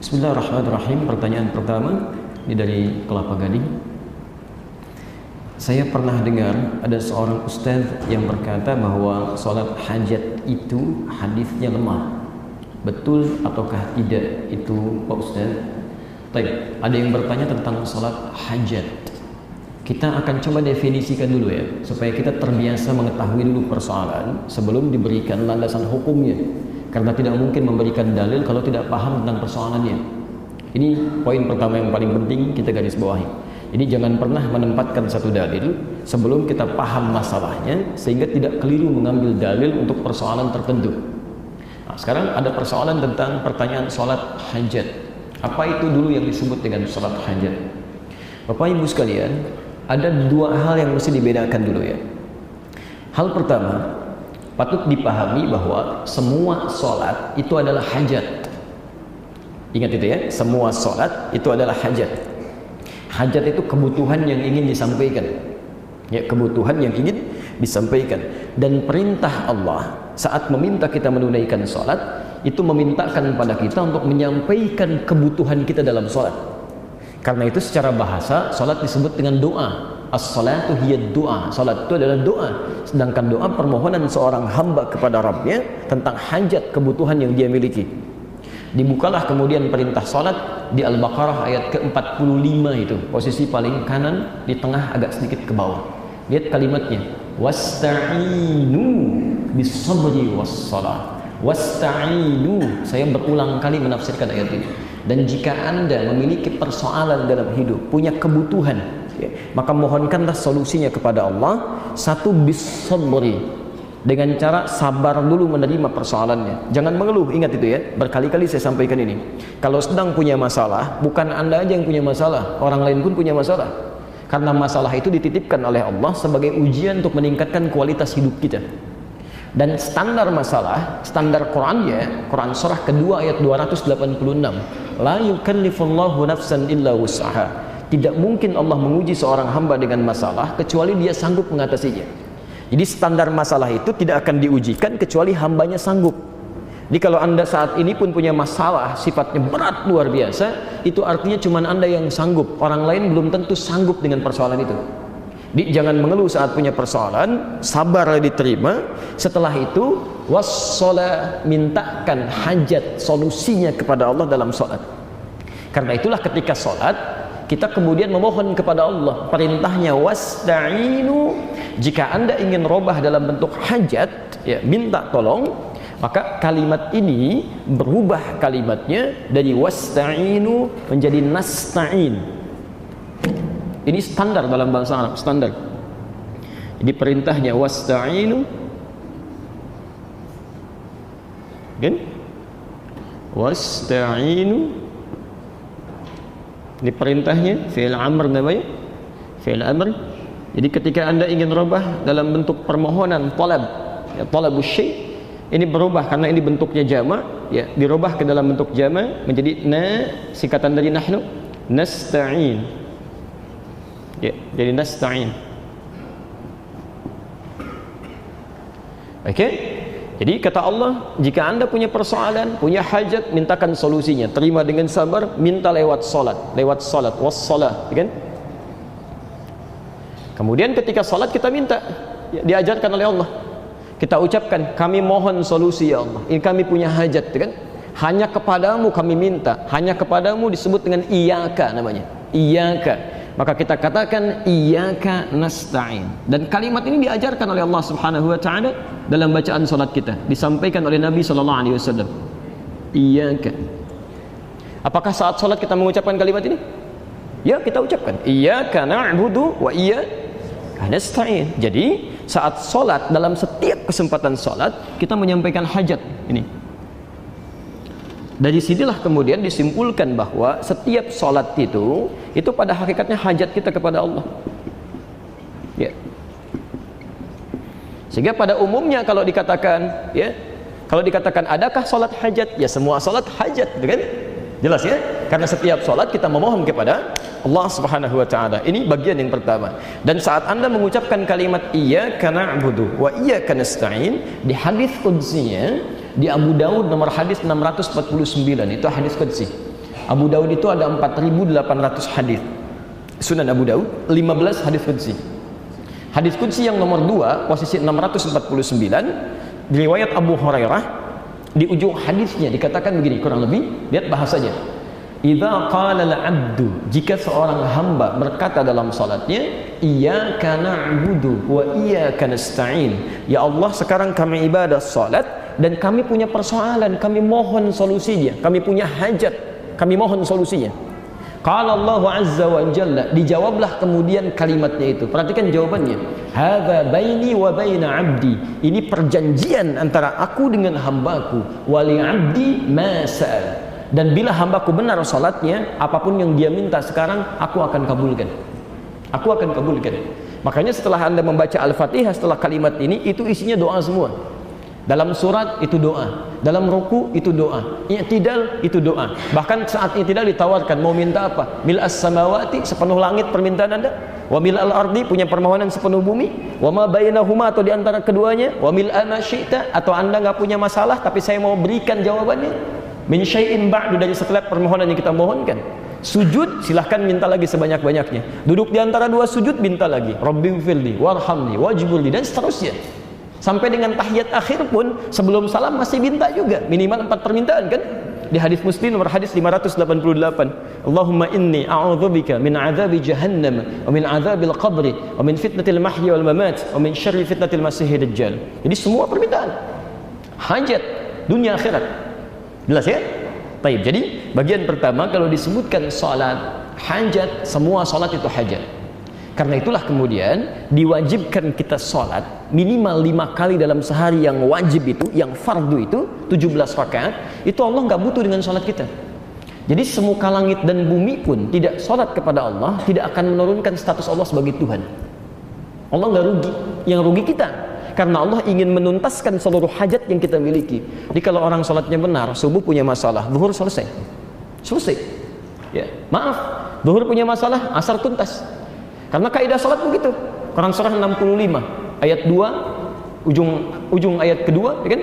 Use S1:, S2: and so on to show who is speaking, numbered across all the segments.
S1: Bismillahirrahmanirrahim. Pertanyaan pertama ini dari Kelapa Gading. Saya pernah dengar ada seorang ustaz yang berkata bahwa sholat hajat itu hadisnya lemah. Betul ataukah tidak itu Pak Ustaz? Baik, ada yang bertanya tentang sholat hajat. Kita akan coba definisikan dulu ya, supaya kita terbiasa mengetahui dulu persoalan sebelum diberikan landasan hukumnya. Karena tidak mungkin memberikan dalil kalau tidak paham tentang persoalannya. Ini poin pertama yang paling penting kita garis bawahi. Jadi jangan pernah menempatkan satu dalil sebelum kita paham masalahnya, sehingga tidak keliru mengambil dalil untuk persoalan tertentu. Nah, sekarang ada persoalan tentang pertanyaan sholat hajat. Apa itu dulu yang disebut dengan sholat hajat? Bapak Ibu sekalian, ada dua hal yang mesti dibedakan dulu ya. Hal pertama, patut dipahami bahwa semua sholat itu adalah hajat. Ingat itu ya, semua sholat itu adalah hajat. Hajat itu kebutuhan yang ingin disampaikan. Ya, kebutuhan yang ingin disampaikan. Dan perintah Allah saat meminta kita menunaikan sholat, itu memintakan pada kita untuk menyampaikan kebutuhan kita dalam sholat. Karena itu secara bahasa, sholat disebut dengan doa. As-salatu hiya doa. Sholat itu adalah doa. Sedangkan doa permohonan seorang hamba kepada Rabbnya tentang hajat kebutuhan yang dia miliki. Dibukalah kemudian perintah sholat di Al-Baqarah ayat ke-45 itu, posisi paling kanan di tengah agak sedikit ke bawah. Lihat kalimatnya, wasta'inu bis-sabri was-salah. Wasta'inu, saya berulang kali menafsirkan ayat ini. Dan jika Anda memiliki persoalan dalam hidup, punya kebutuhan, ya, maka mohonkanlah solusinya kepada Allah. Satu, bis-sabri, dengan cara sabar dulu menerima persoalannya. Jangan mengeluh, ingat itu ya. Berkali-kali saya sampaikan ini. Kalau sedang punya masalah, bukan Anda aja yang punya masalah, orang lain pun punya masalah. Karena masalah itu dititipkan oleh Allah sebagai ujian untuk meningkatkan kualitas hidup kita. Dan standar masalah, standar Qurannya, Quran surah kedua ayat 286. La yukallifullahu nafsan illa wus'aha. Tidak mungkin Allah menguji seorang hamba dengan masalah kecuali dia sanggup mengatasinya. Jadi standar masalah itu tidak akan diujikan kecuali hambanya sanggup. Jadi kalau Anda saat ini pun punya masalah sifatnya berat luar biasa, itu artinya cuma Anda yang sanggup. Orang lain belum tentu sanggup dengan persoalan itu. Jadi jangan mengeluh saat punya persoalan, sabarlah diterima. Setelah itu wassalah, mintakan hajat solusinya kepada Allah dalam sholat. Karena itulah ketika sholat kita kemudian memohon kepada Allah. Perintahnya wasta'inu. Jika Anda ingin robah dalam bentuk hajat, ya, minta tolong, maka kalimat ini berubah kalimatnya dari wasta'inu menjadi nasta'in. Ini standar dalam bahasa Arab, standar. Jadi perintahnya wasta'inu, kan? Wasta'inu. Ini perintahnya, fi'il amr namanya, fi'il amr. Jadi ketika Anda ingin rubah dalam bentuk permohonan, talab, ya, talabus syai', ini berubah karena ini bentuknya jama', ya, dirubah ke dalam bentuk jama' menjadi singkatan dari nahnu, nasta'in. Ya, jadi nasta'in. Oke? Jadi kata Allah, jika Anda punya persoalan, punya hajat, mintakan solusinya. Terima dengan sabar, minta lewat salat, wassalah, kan? Kemudian ketika salat kita minta, ya, diajarkan oleh Allah. Kita ucapkan, kami mohon solusi ya Allah. Ini kami punya hajat, kan? Hanya kepadamu kami minta. Hanya kepadamu disebut dengan iyyaka namanya. Iyyaka. Maka kita katakan iyyaka nasta'in. Dan kalimat ini diajarkan oleh Allah Subhanahu wa taala dalam bacaan salat kita. Disampaikan oleh Nabi sallallahu alaihi wasallam. Iyyaka. Apakah saat salat kita mengucapkan kalimat ini? Ya, kita ucapkan iyyaka na'budu wa iyyaka nasta'in. Jadi, saat salat, dalam setiap kesempatan salat kita menyampaikan hajat ini. Dari sinilah kemudian disimpulkan bahwa setiap salat itu pada hakikatnya hajat kita kepada Allah. Ya. Sehingga pada umumnya kalau dikatakan, ya, kalau dikatakan adakah salat hajat? Ya, semua salat hajat, kan? Jelas ya? Karena setiap salat kita memohon kepada Allah Subhanahu wa taala. Ini bagian yang pertama. Dan saat Anda mengucapkan kalimat iyyaka na'budu wa iyyaka nasta'in, di hadis qudsinya di Abu Daud nomor hadis 649, itu hadis qudsi. Abu Daud itu ada 4.800 hadis. Sunan Abu Daud 15 hadis qudsi. Hadis qudsi yang nomor 2 posisi 649 riwayat Abu Hurairah. Di ujung hadisnya dikatakan begini, kurang lebih, lihat bahasanya. Idza qala al-'abdu, jika seorang hamba berkata dalam salatnya, iyyaka na'budu wa iyyaka nasta'in. Ya Allah, sekarang kami ibadah salat dan kami punya persoalan, kami mohon solusinya, kami punya hajat, kami mohon solusinya. Qala Allah azza wa jalla, dijawablah kemudian kalimatnya itu. Perhatikan jawabannya. Hadza baini wa baina 'abdi. Ini perjanjian antara aku dengan hambaku. Wa li 'abdi ma sa'al. Dan bila hambaku benar salatnya, apapun yang dia minta sekarang, aku akan kabulkan. Aku akan kabulkan. Makanya setelah Anda membaca Al-Fatihah setelah kalimat ini, itu isinya doa semua. Dalam surat itu doa, dalam ruku itu doa, i'tidal itu doa. Bahkan saat i'tidal ditawarkan mau minta apa? Mil'as samawati, sepenuh langit permintaan Anda, wa mil'al ardi, punya permohonan sepenuh bumi, wa ma bainahuma, atau di antara keduanya, wa mil'a ma syi'ta, atau Anda enggak punya masalah tapi saya mau berikan jawabannya, min syai'in ba'du, dari setelah permohonan yang kita mohonkan. Sujud, silahkan minta lagi sebanyak-banyaknya. Duduk di antara dua sujud, minta lagi, Rabbighfirli warhamni wajburli, dan seterusnya. Sampai dengan tahiyat akhir pun sebelum salam masih minta juga, minimal 4 permintaan kan? Di hadis Muslim nomor hadis 588. Allahumma inni a'udzubika min adzabi jahannam wa min adzabil qabri wa min fitnatil mahya wal mamat wa min syarri fitnatil masiihid dajjal. Jadi semua permintaan hajat dunia akhirat. Jelas ya? Baik, jadi bagian pertama kalau disebutkan salat hajat, semua salat itu hajat. Karena itulah kemudian diwajibkan kita sholat minimal 5 kali dalam sehari, yang wajib itu, yang fardu itu 17 rakaat. Itu Allah nggak butuh dengan sholat kita. Jadi semuka langit dan bumi pun tidak sholat kepada Allah, tidak akan menurunkan status Allah sebagai Tuhan. Allah nggak rugi, yang rugi kita. Karena Allah ingin menuntaskan seluruh hajat yang kita miliki. Jadi kalau orang sholatnya benar, subuh punya masalah, zuhur selesai. Ya, maaf, zuhur punya masalah, asar tuntas. Karena kaidah salat begitu. Quran surah 65 ayat 2 ujung ayat kedua, ya kan?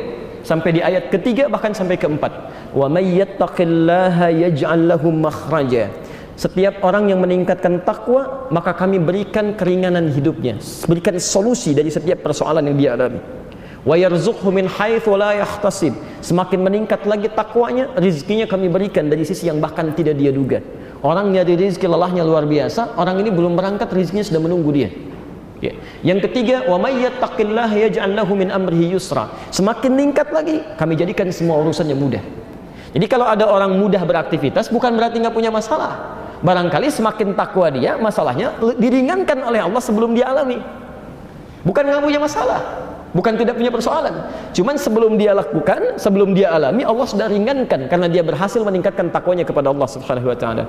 S1: Sampai di ayat ketiga, bahkan sampai keempat. Wa may yattaqillaha yaj'al lahu makhraja. Setiap orang yang meningkatkan takwa, maka kami berikan keringanan hidupnya, berikan solusi dari setiap persoalan yang dia alami. Wa yarzuqhu min haitsu la yahtasib. Semakin meningkat lagi takwanya, rezekinya kami berikan dari sisi yang bahkan tidak dia duga. Orang nyari rezeki lelahnya luar biasa, orang ini belum berangkat, rezekinya sudah menunggu dia. Ya. Yang ketiga, wa may yattaqillaha yaj'al lahu min amrihi yusra. Semakin meningkat lagi, kami jadikan semua urusannya mudah. Jadi kalau ada orang mudah beraktivitas, bukan berarti nggak punya masalah. Barangkali semakin takwa dia, masalahnya diringankan oleh Allah sebelum dia alami. Bukan nggak punya masalah, bukan tidak punya persoalan. Cuman sebelum dia lakukan, sebelum dia alami, Allah sudah ringankan karena dia berhasil meningkatkan takwanya kepada Allah Subhanahu wa taala.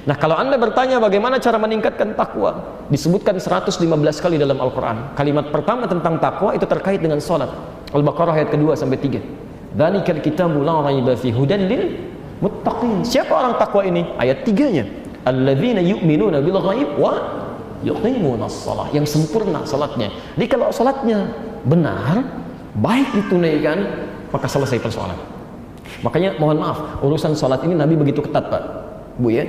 S1: Nah, kalau Anda bertanya bagaimana cara meningkatkan takwa, disebutkan 115 kali dalam Al-Qur'an. Kalimat pertama tentang takwa itu terkait dengan salat. Al-Baqarah ayat kedua sampai 3. Dzalikal kitabu la raiba fihi hudan lil muttaqin. Siapa orang takwa ini? Ayat 3-nya. Alladzina yu'minuna bil ghaib wa yuqimunas shalah, yang sempurna salatnya. Jadi kalau salatnya benar, baik ditunaikan, maka selesai persoalan. Makanya mohon maaf, urusan salat ini Nabi begitu ketat, Pak, Bu ya.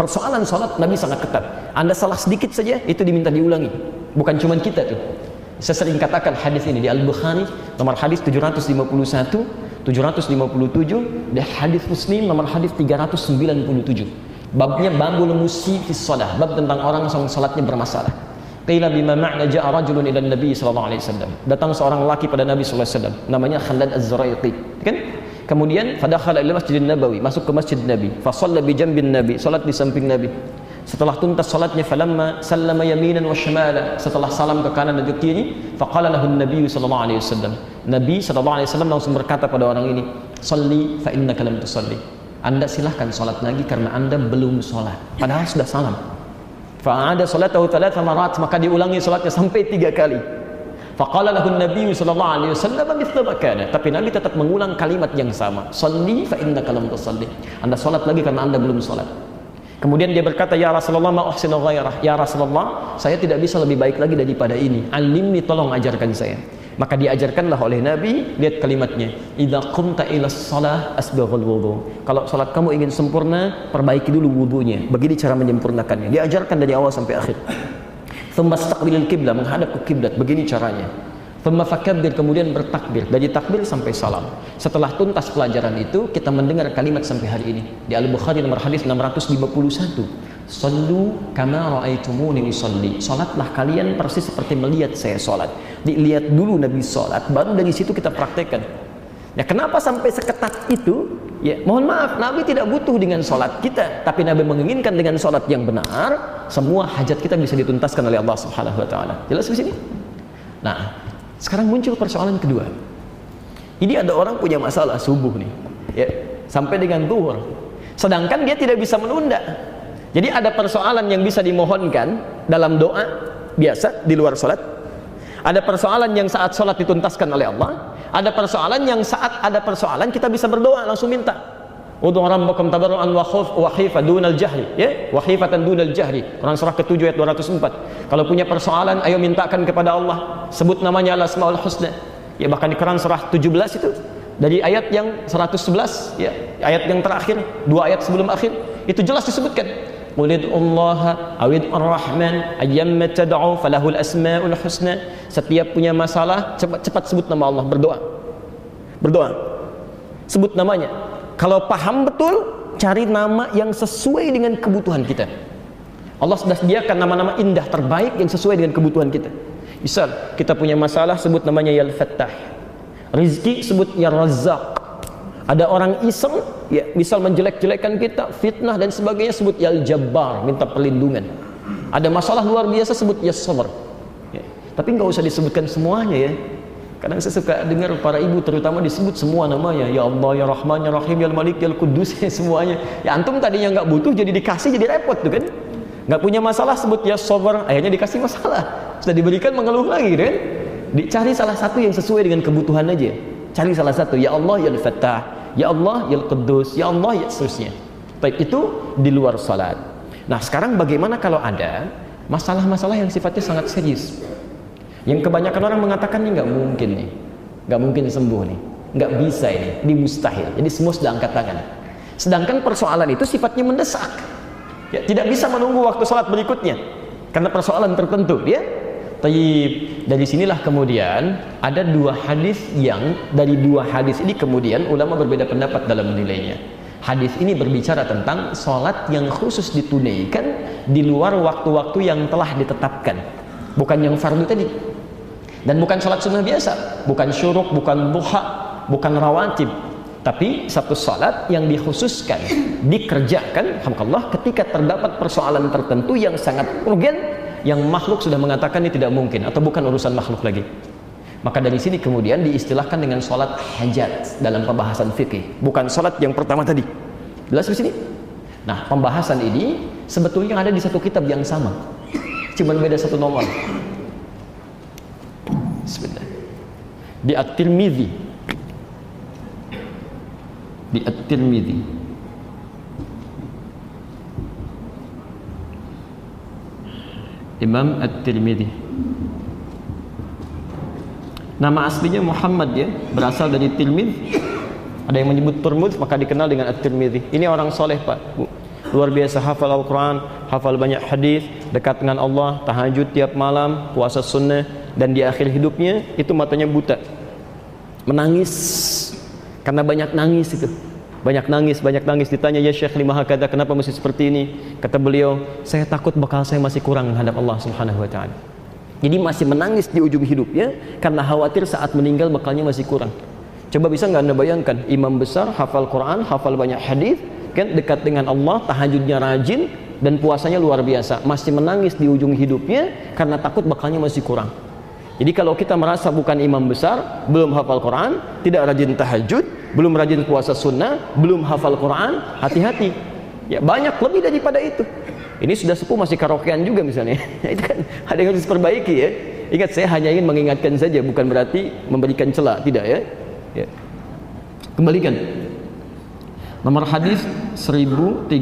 S1: Persoalan salat Nabi sangat ketat. Anda salah sedikit saja itu diminta diulangi. Bukan cuma kita tuh. Saya sering katakan hadis ini di Al-Bukhari nomor hadis 751, 757, dan hadis Muslim nomor hadis 397. Babnya babul musyi fi shalah, bab tentang orang yang salatnya bermasalah. Qila bima ma'na ja'a rajulun ila Nabi sallallahu alaihi wasallam. Datang seorang lelaki pada Nabi sallallahu alaihi wasallam, namanya Khalad Az-Zuraiqi, kan? Kemudian fadakhala ila Masjidin Nabawi, masuk ke Masjid Nabi, fa shalla bi jambin Nabi, salat di samping Nabi. Setelah tuntas salatnya, falamma sallama yaminan wa shimala, setelah salam ke kanan dan ke kiri, faqala lahu Nabi sallallahu alaihi wasallam. Nabi sallallahu alaihi wasallam langsung berkata pada orang ini, "Shalli fa innaka lam tusalli." Anda silahkan sholat lagi karena Anda belum sholat, padahal sudah salam. Fa'ada sholatahu thalatha marat, maka diulangi sholatnya sampai 3 kali. Faqala lahu Nabi sallallahu alaihi wasallam mithla ma kana, tapi Nabi tetap mengulang kalimat yang sama, shalli fa innaka lam tusalli. Anda sholat lagi karena Anda belum sholat. Kemudian dia berkata, ya Rasulullah ma uhsinu ghairah, ya Rasulullah, saya tidak bisa lebih baik lagi daripada ini. Alimni, tolong ajarkan saya. Maka diajarkanlah oleh Nabi, lihat kalimatnya, idza qumta ilas shalah asbighul wudu. Kalau salat kamu ingin sempurna, perbaiki dulu wudunya. Begini cara menyempurnakannya. Diajarkan dari awal sampai akhir. Tsumma istaqbilil qiblah, menghadap ke kiblat. Begini caranya. Tsumma fakabbir, kemudian bertakbir. Dari takbir sampai salam. Setelah tuntas pelajaran itu, kita mendengar kalimat sampai hari ini. Di Al-Bukhari nomor hadis 651. Sallu kama ra'aitumuni usalli. Salatlah kalian persis seperti melihat saya salat. Dilihat dulu Nabi salat, baru dari situ kita praktekkan. Ya, kenapa sampai seketat itu? Ya, mohon maaf, Nabi tidak butuh dengan salat kita, tapi Nabi menginginkan dengan salat yang benar, semua hajat kita bisa dituntaskan oleh Allah Subhanahu wa taala. Jelas di sini? Nah, sekarang muncul persoalan kedua. Ini ada orang punya masalah subuh nih, ya, sampai dengan zuhur. Sedangkan dia tidak bisa menunda. Jadi ada persoalan yang bisa dimohonkan dalam doa biasa di luar sholat. Ada persoalan yang saat sholat dituntaskan oleh Allah. Ada persoalan yang saat ada persoalan kita bisa berdoa langsung minta. Ud'u rabbakum tadarruan wa khifatan dunal jahri, ya, wa khifatan dunal jahri. Quran surah ke-7 ayat 204. Kalau punya persoalan, ayo mintakan kepada Allah. Sebut namanya Al-Asmaul Husna. Ya, bahkan di Quran surah 17 itu dari ayat yang 111, ya, ayat yang terakhir, 2 ayat sebelum akhir, itu jelas disebutkan. Qul ud'ullaha aw ud'ur-rahman ayyamma tad'u falahul asmaul husna. Setiap punya masalah, cepat-cepat sebut nama Allah, berdoa. Berdoa. Sebut namanya. Kalau paham betul, cari nama yang sesuai dengan kebutuhan kita. Allah sudah sediakan nama-nama indah terbaik yang sesuai dengan kebutuhan kita. Misal, kita punya masalah, sebut namanya Ya Al-Fattah. Rizki, sebut Ya Razzaq. Ada orang iseng, ya, misal menjelek-jelekan kita, fitnah dan sebagainya, sebut Ya Al-Jabbar, minta perlindungan. Ada masalah luar biasa, sebut Ya Sabr. Ya. Tapi nggak usah disebutkan semuanya, ya. Kadang saya suka dengar para ibu terutama disebut semua namanya, Ya Allah, Ya Rahman, Ya Rahim, Ya Malik, Ya Qudus, ya, semuanya. Ya, antum tadinya nggak butuh, jadi dikasih, jadi repot tuh kan. Nggak punya masalah, sebut Ya Sabr, akhirnya dikasih masalah. Sudah diberikan, mengeluh lagi kan. Dicari salah satu yang sesuai dengan kebutuhan aja. Cari salah satu, Ya Allah, Ya Al-Fattah, Ya Allah, Ya Al-Quddus, Ya Allah, ya seterusnya. Baik, itu di luar salat. Nah, sekarang bagaimana kalau ada masalah-masalah yang sifatnya sangat serius, yang kebanyakan orang mengatakan ini nggak mungkin nih, nggak mungkin sembuh nih, nggak bisa ini mustahil. Jadi semua sudah angkat tangan. Sedangkan persoalan itu sifatnya mendesak, ya, tidak bisa menunggu waktu salat berikutnya karena persoalan tertentu, ya. Tayyib. Dari sinilah kemudian ada dua hadis yang dari dua hadis ini kemudian ulama berbeda pendapat dalam menilainya. Hadis ini berbicara tentang sholat yang khusus ditunaikan di luar waktu-waktu yang telah ditetapkan, bukan yang fardu tadi, dan bukan sholat sunnah biasa, bukan syuruk, bukan duha, bukan rawatib, tapi satu sholat yang dikhususkan dikerjakan, alhamdulillah, ketika terdapat persoalan tertentu yang sangat urgen, yang makhluk sudah mengatakan ini tidak mungkin atau bukan urusan makhluk lagi. Maka dari sini kemudian diistilahkan dengan sholat hajat dalam pembahasan fikih, bukan sholat yang pertama tadi. Jelas di sini? Nah, pembahasan ini sebetulnya ada di satu kitab yang sama, cuman beda satu nomor. Sebentar. Di At-Tirmidzi. Di At-Tirmidzi. Imam At-Tirmidzi. Nama aslinya Muhammad, ya, berasal dari Tirmidz. Ada yang menyebut Turmuz, maka dikenal dengan At-Tirmidzi. Ini orang soleh, Pak, Bu. Luar biasa, hafal Al-Quran, hafal banyak hadis, dekat dengan Allah, tahajud tiap malam, puasa sunnah, dan di akhir hidupnya itu matanya buta, menangis karena banyak nangis itu. Banyak nangis, ditanya, ya Syekh, lima hakada, kenapa mesti seperti ini? Kata beliau, saya takut bakal saya masih kurang menghadap Allah Subhanahu wa ta'ala. Jadi masih menangis di ujung hidupnya karena khawatir saat meninggal bakalnya masih kurang. Coba bisa nggak Anda bayangkan, imam besar, hafal Quran, hafal banyak hadis, kan, dekat dengan Allah, tahajudnya rajin, dan puasanya luar biasa, masih menangis di ujung hidupnya karena takut bakalnya masih kurang. Jadi kalau kita merasa bukan imam besar, belum hafal Quran, tidak rajin tahajud, belum rajin puasa sunnah, belum hafal Quran, hati-hati. Ya, banyak lebih daripada itu. Ini sudah sepuh masih karaokean juga misalnya. Itu kan ada yang harus diperbaiki, ya. Ingat, saya hanya ingin mengingatkan saja, bukan berarti memberikan celah, tidak, ya. Ya. Kembalikan. Nomor hadis 1384.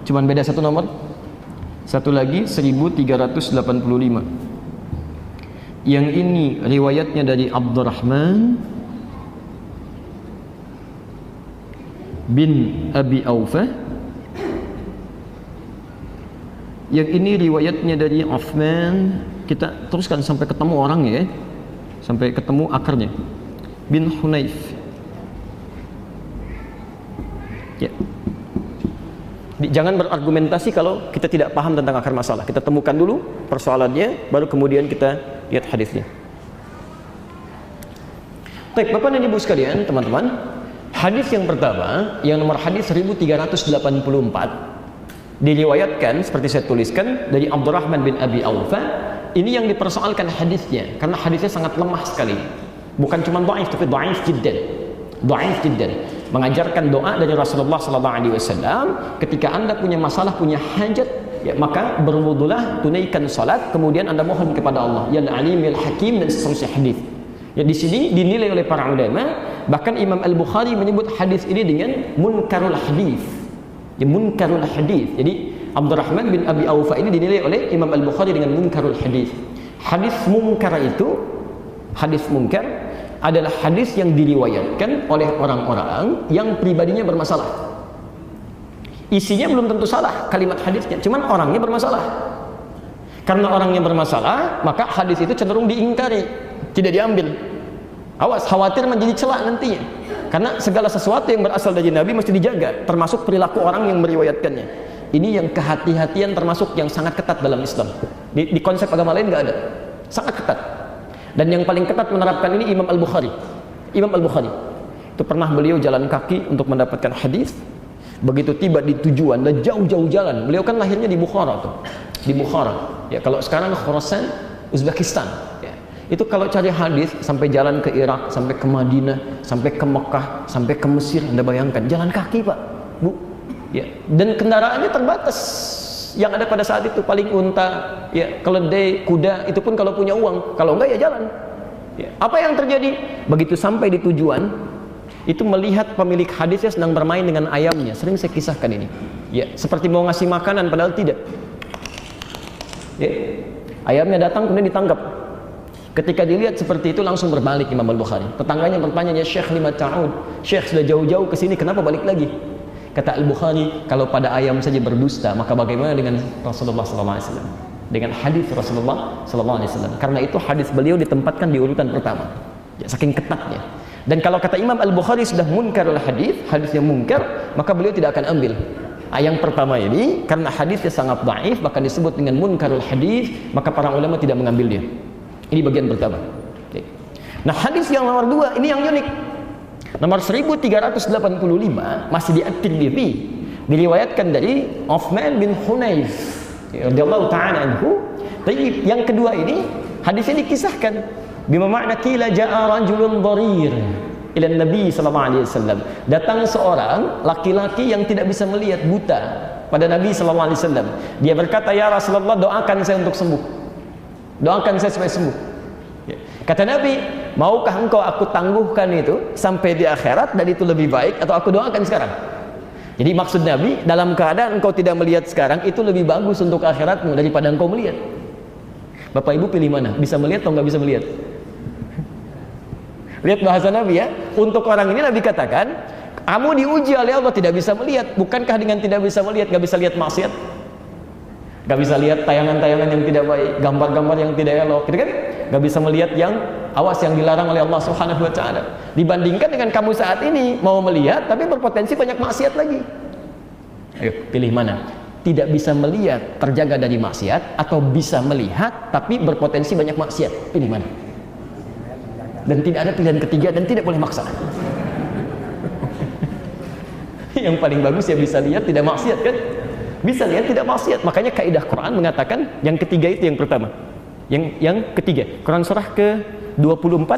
S1: Cuman beda satu nomor. Satu lagi 1385. Yang ini riwayatnya dari Abdurrahman bin Abi Aufa. Yang ini riwayatnya dari Uthman. Kita teruskan sampai ketemu orangnya ya, sampai ketemu akarnya. Bin Hunayf ya. Jangan berargumentasi kalau kita tidak paham tentang akar masalah. Kita temukan dulu persoalannya, baru kemudian kita lihat hadisnya. Baik, Bapak dan Ibu sekalian, teman-teman, hadis yang pertama, yang nomor hadis 1384, diriwayatkan seperti saya tuliskan dari Abdurrahman bin Abi Aufa. Ini yang dipersoalkan hadisnya, karena hadisnya sangat lemah sekali. Bukan cuma dhaif, tapi dhaif jiddan. Dhaif jiddan. Mengajarkan doa dari Rasulullah SAW, ketika Anda punya masalah, punya hajat, ya, maka berwudulah, tunaikan salat, kemudian Anda mohon kepada Allah, ya Alim, ya Hakim, dan seterusnya hadis. Ya, di sini dinilai oleh para ulama, bahkan Imam Al-Bukhari menyebut hadis ini dengan munkarul hadis. Ya, munkarul hadis. Jadi Abdurrahman bin Abi Aufa ini dinilai oleh Imam Al-Bukhari dengan munkarul hadis. Hadis munkar itu, hadis munkar adalah hadis yang diriwayatkan oleh orang-orang yang pribadinya bermasalah. Isinya belum tentu salah kalimat hadisnya, cuman orangnya bermasalah. Karena orangnya bermasalah, maka hadis itu cenderung diingkari, tidak diambil. Awas, khawatir menjadi celak nantinya. Karena segala sesuatu yang berasal dari Nabi mesti dijaga, termasuk perilaku orang yang meriwayatkannya. Ini yang kehati-hatian termasuk yang sangat ketat dalam Islam. Di konsep agama lain nggak ada, sangat ketat. Dan yang paling ketat menerapkan ini Imam Al-Bukhari. Imam Al-Bukhari itu pernah beliau jalan kaki untuk mendapatkan hadis. Begitu tiba di tujuan dan jauh-jauh jalan. Beliau kan lahirnya di Bukhara tuh, di Bukhara. Ya, kalau sekarang Khorasan, Uzbekistan. Ya. Itu kalau cari hadis sampai jalan ke Irak, sampai ke Madinah, sampai ke Mekah, sampai ke Mesir. Anda bayangkan jalan kaki, Pak, Bu. Ya. Dan kendaraannya terbatas. Yang ada pada saat itu paling unta, ya, keledai, kuda, itu pun kalau punya uang. Kalau enggak ya jalan. Ya. Apa yang terjadi? Begitu sampai di tujuan, itu melihat pemilik hadisnya sedang bermain dengan ayamnya. Sering saya kisahkan ini. Ya, seperti mau ngasih makanan padahal tidak. Ya. Ayamnya datang kemudian ditangkap. Ketika dilihat seperti itu langsung berbalik Imam Al-Bukhari. Tetangganya bertanya, "Ya Syekh, lima ta'ud? Syekh sudah jauh-jauh ke sini, kenapa balik lagi?" Kata Al-Bukhari, kalau pada ayam saja berdusta, maka bagaimana dengan Rasulullah SAW? Dengan hadis Rasulullah SAW. Karena itu hadis beliau ditempatkan di urutan pertama. Ya, saking ketatnya. Dan kalau kata Imam Al-Bukhari sudah munkarul hadis, hadis yang munkar, maka beliau tidak akan ambil. Yang pertama ini, karena hadisnya sangat dhaif, bahkan disebut dengan munkarul hadis, maka para ulama tidak mengambil dia. Ini bagian pertama. Nah, hadis yang nomor 2 ini yang unik. Nomor 1385 masih di At-Tirmidzi, diriwayatkan dari Uthman bin Hunayf radhiyallahu ta'ala anhu. Tapi yang kedua ini hadisnya dikisahkan bima makna qila ja'a rajulun dharir ila Nabi sallallahu alaihi wasallam. Datang seorang laki-laki yang tidak bisa melihat, buta, pada Nabi sallallahu alaihi wasallam. Dia berkata, "Ya Rasulullah, doakan saya untuk sembuh. Doakan saya supaya sembuh." Kata Nabi, "Maukah engkau aku tangguhkan itu sampai di akhirat dan itu lebih baik, atau aku doakan sekarang?" Jadi maksud Nabi, dalam keadaan engkau tidak melihat sekarang, itu lebih bagus untuk akhiratmu daripada engkau melihat. Bapak Ibu pilih mana? Bisa melihat atau nggak bisa melihat? Lihat bahasa Nabi ya. Untuk orang ini Nabi katakan, kamu diuji oleh Allah tidak bisa melihat. Bukankah dengan tidak bisa melihat, nggak bisa lihat maksiat? Nggak bisa lihat tayangan-tayangan yang tidak baik, gambar-gambar yang tidak elok, gitu kan? Nggak bisa melihat yang awas, yang dilarang oleh Allah Subhanahu wa ta'ala. Dibandingkan dengan kamu saat ini mau melihat tapi berpotensi banyak maksiat lagi. Ayo pilih mana? Tidak bisa melihat terjaga dari maksiat, atau bisa melihat tapi berpotensi banyak maksiat? Pilih mana? Dan tidak ada pilihan ketiga dan tidak boleh maksa. Yang paling bagus ya bisa lihat tidak maksiat kan? Bisa lihat tidak maksiat. Makanya kaidah Quran mengatakan yang ketiga itu yang pertama. Yang ketiga, Quran surah ke-24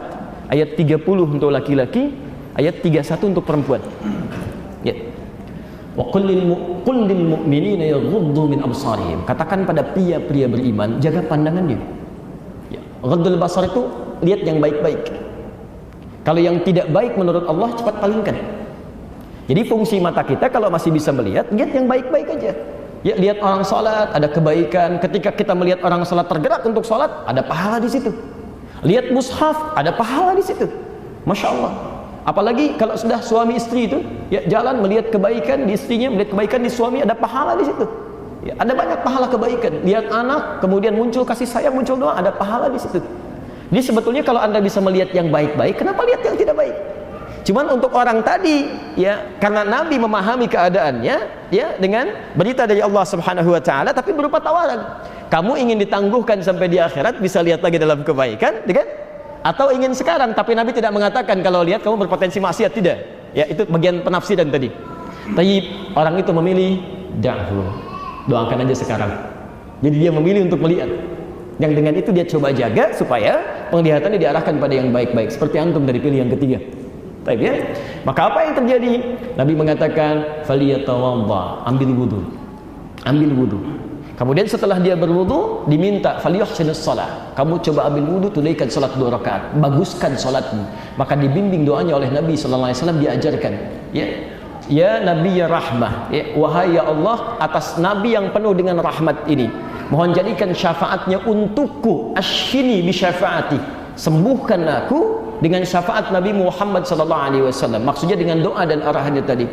S1: ayat 30 untuk laki-laki, ayat 31 untuk perempuan. Ya. Wa qul lil mu'minina yaghuddu min absarihim. Katakan pada pria-pria beriman, jaga pandangannya. Ya. Ghaddul basar itu lihat yang baik-baik. Kalau yang tidak baik menurut Allah cepat palingkan. Jadi fungsi mata kita kalau masih bisa melihat, lihat yang baik-baik aja. Ya, lihat orang sholat, ada kebaikan. Ketika kita melihat orang sholat tergerak untuk sholat, ada pahala di situ. Lihat mushaf, ada pahala di situ. Masya Allah. Apalagi kalau sudah suami istri itu ya jalan melihat kebaikan di istrinya, melihat kebaikan di suami, ada pahala di situ. Ya, ada banyak pahala kebaikan. Lihat anak, kemudian muncul kasih sayang, muncul doa, ada pahala di situ. Jadi sebetulnya kalau Anda bisa melihat yang baik-baik, kenapa lihat yang tidak baik? Cuman untuk orang tadi, ya, karena Nabi memahami keadaannya, ya, dengan berita dari Allah Subhanahu wa taala tapi berupa tawaran. Kamu ingin ditangguhkan sampai di akhirat, bisa lihat lagi dalam kebaikan, kan? Atau ingin sekarang, tapi Nabi tidak mengatakan kalau lihat kamu berpotensi maksiat, tidak. Ya, itu bagian penafsiran tadi. Tapi orang itu memilih dahulu. Doakan aja sekarang. Jadi dia memilih untuk melihat. Yang dengan itu dia coba jaga supaya penglihatannya diarahkan pada yang baik-baik. Seperti antum dari pilih yang ketiga. Baik ya. Maka apa yang terjadi? Nabi mengatakan, "Faliyatawadda", ambil wudu. Ambil wudu. Kemudian setelah dia berwudu, diminta falyuhsinus shalah. Kamu coba ambil wudu, tunaikan salat 2 rakaat, baguskan salatmu. Maka dibimbing doanya oleh Nabi sallallahu alaihi wasallam, diajarkan, ya. Ya Nabi ya rahmah, ya, wahai ya Allah, atas Nabi yang penuh dengan rahmat ini, mohon jadikan syafaatnya untukku, asyhini bi syafaati, sembuhkan aku dengan syafaat Nabi Muhammad sallallahu alaihi wasallam. Maksudnya dengan doa dan arahannya tadi.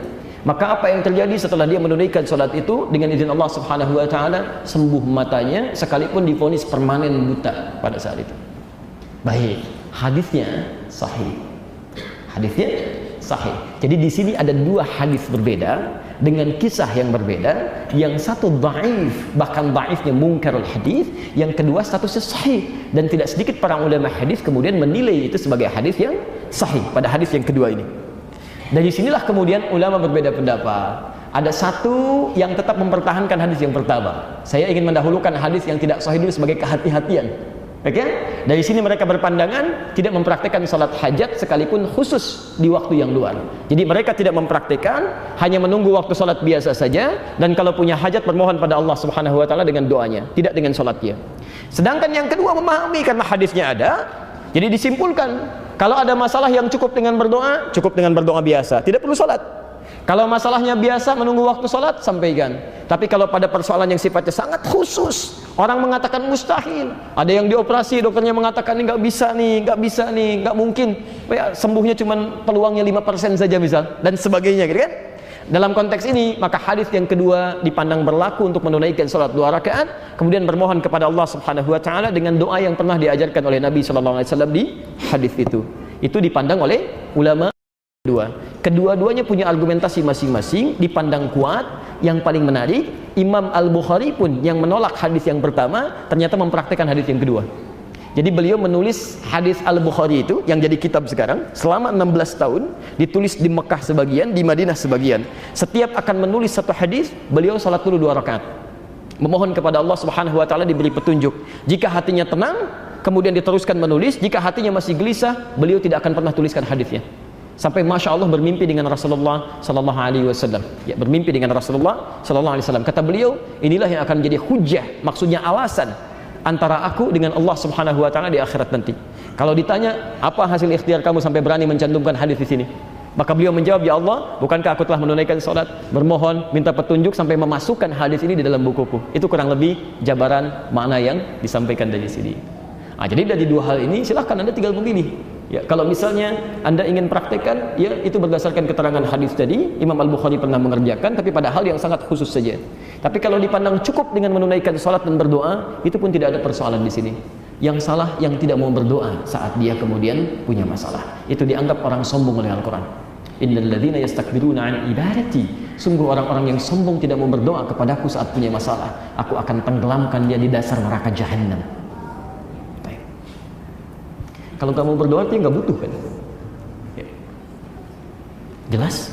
S1: Maka apa yang terjadi setelah dia menunaikan salat itu, dengan izin Allah Subhanahu wa taala sembuh matanya, sekalipun divonis permanen buta pada saat itu. Baik, hadisnya sahih. Hadisnya sahih. Jadi di sini ada 2 hadis berbeda dengan kisah yang berbeda. Yang satu dhaif, bahkan dhaifnya munkarul hadis, yang kedua statusnya sahih, dan tidak sedikit para ulama hadis kemudian menilai itu sebagai hadis yang sahih pada hadis yang kedua ini. Dari sinilah kemudian ulama berbeda pendapat. Ada satu yang tetap mempertahankan hadis yang pertama. Saya ingin mendahulukan hadis yang tidak sahih dulu sebagai kehati-hatian. Oke? Dari sini mereka berpandangan tidak mempraktikkan salat hajat sekalipun khusus di waktu yang luar. Jadi mereka tidak mempraktikkan, hanya menunggu waktu salat biasa saja, dan kalau punya hajat bermohon pada Allah Subhanahu wa taala dengan doanya, tidak dengan salatnya. Sedangkan yang kedua memahami karena hadisnya ada. Jadi disimpulkan, kalau ada masalah yang cukup dengan berdoa biasa, tidak perlu salat. Kalau masalahnya biasa menunggu waktu salat, sampaikan. Tapi kalau pada persoalan yang sifatnya sangat khusus, orang mengatakan mustahil, ada yang dioperasi, dokternya mengatakan ini nggak bisa nih, nggak mungkin, ya, sembuhnya cuma peluangnya 5% saja misal, dan sebagainya, gitu kan? Dalam konteks ini, maka hadis yang kedua dipandang berlaku untuk menunaikan salat 2 rakaat, kemudian bermohon kepada Allah Subhanahu wa taala dengan doa yang pernah diajarkan oleh Nabi sallallahu alaihi wasallam di hadis itu. Itu dipandang oleh ulama kedua. Kedua-duanya punya argumentasi masing-masing, dipandang kuat. Yang paling menarik, Imam Al-Bukhari pun yang menolak hadis yang pertama ternyata mempraktikkan hadis yang kedua. Jadi beliau menulis hadis Al-Bukhari itu yang jadi kitab sekarang selama 16 tahun, ditulis di Mekah sebagian, di Madinah sebagian. Setiap akan menulis satu hadis, beliau salat dulu 2 rakaat. Memohon kepada Allah Subhanahu wa taala diberi petunjuk. Jika hatinya tenang, kemudian diteruskan menulis. Jika hatinya masih gelisah, beliau tidak akan pernah tuliskan hadisnya. Sampai Masya Allah bermimpi dengan Rasulullah sallallahu alaihi wasallam. Ya, bermimpi dengan Rasulullah sallallahu alaihi wasallam. Kata beliau, inilah yang akan menjadi hujjah, maksudnya alasan antara aku dengan Allah Subhanahu wa taala di akhirat nanti. Kalau ditanya, apa hasil ikhtiar kamu sampai berani mencantumkan hadis di sini? Maka beliau menjawab, ya Allah, bukankah aku telah menunaikan salat, bermohon, minta petunjuk sampai memasukkan hadis ini di dalam bukuku. Itu kurang lebih jabaran makna yang disampaikan dari sini. Jadi dari 2 hal ini silahkan Anda tinggal memilih. Ya, kalau misalnya Anda ingin praktekkan, ya itu berdasarkan keterangan hadis tadi, Imam Al-Bukhari pernah mengerjakan, tapi pada hal yang sangat khusus saja. Tapi kalau dipandang cukup dengan menunaikan salat dan berdoa, itu pun tidak ada persoalan di sini. Yang salah yang tidak mau berdoa saat dia kemudian punya masalah. Itu dianggap orang sombong oleh Al-Quran. Innal ladzina yastakbiruna an ibadati, sungguh orang-orang yang sombong tidak mau berdoa kepadaku saat punya masalah, aku akan tenggelamkan dia di dasar neraka jahanam. Kalau kamu berdoa dia nggak butuh kan? Ya. Jelas?